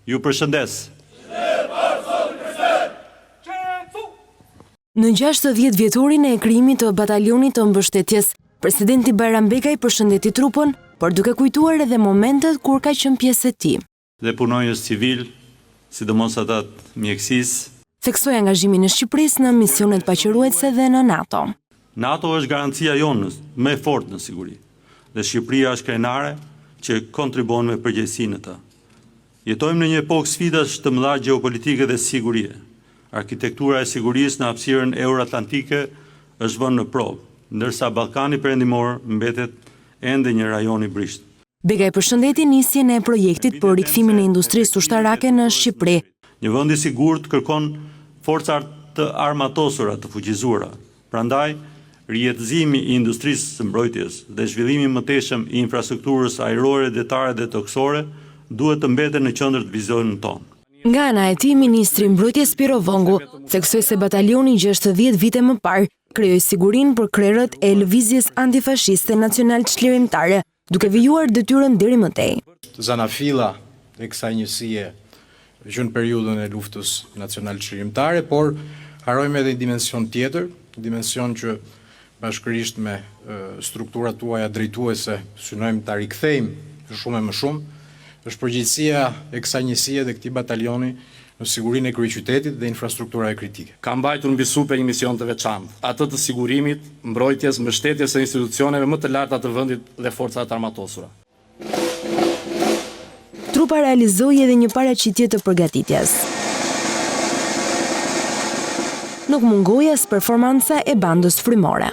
Ju përshëndes. Në 60 vjetorin e krijimit të batalionit të mbështetjes, presidenti Bayram Bekaj përshëndeti trupën, por duke kujtuar edhe momentet kur ka qenë pjesë e tij. Dhe punonjës civil, sidomos ata të mjekësisë, Theksoi angazhimin e Shqipërisë në misionet paqëruese dhe në NATO. NATO është garancia jonë më e fortë në siguri, dhe Shqipëria është krenare që kontribuon me përgjegjësi në të. Jetojmë në një epokë sfidash të mëdha gjeopolitike dhe sigurie. Arkitektura e sigurisë në hapësirën euroatlantike është vënë në provë, ndërsa Ballkani Perëndimor mbetet ende një rajon i brisht. Bekaj përshëndeti nisjen e projektit për rikthimin e industrisë ushtarake në Shqipëri. Një vend i sigurt kërkon forca të armatosura të fuqizuara. Prandaj, rijetëzimi i industrisë së mbrojtjes dhe zhvillimi i mëtejshëm i infrastrukturës ajrore, detare dhe toksore duhet të mbeten në qendër të vizionit tonë. Nga ana e tij, ministri i mbrojtjes Piro Vongu theksoi se batalioni 60 vite më parë krijoi sigurinë për krerët e lëvizjes antifashiste nacional çlirimtare, duke vijuar detyrën deri më tej. Zanafilla e kësaj njësie që në periudhën e luftës nacional çlirimtare, por harrojmë edhe një dimension tjetër, dimension që bashkërisht me strukturat tuaja drejtuese synojmë ta rikthejmë shumë e më shumë, është përgjegjësia e kësaj njësie dhe këtij batalioni në sigurinë e kryeqytetit dhe infrastruktura e kritike. Ka mbajtur mbi supe një mision të veçantë, atë të sigurimit, mbrojtjes, mbështetjes së institucioneve më të larta të vendit dhe forcat armatosura. Trupa realizoi edhe një paraqitje të përgatitjes. Nuk mungoi as performanca e bandës frymore.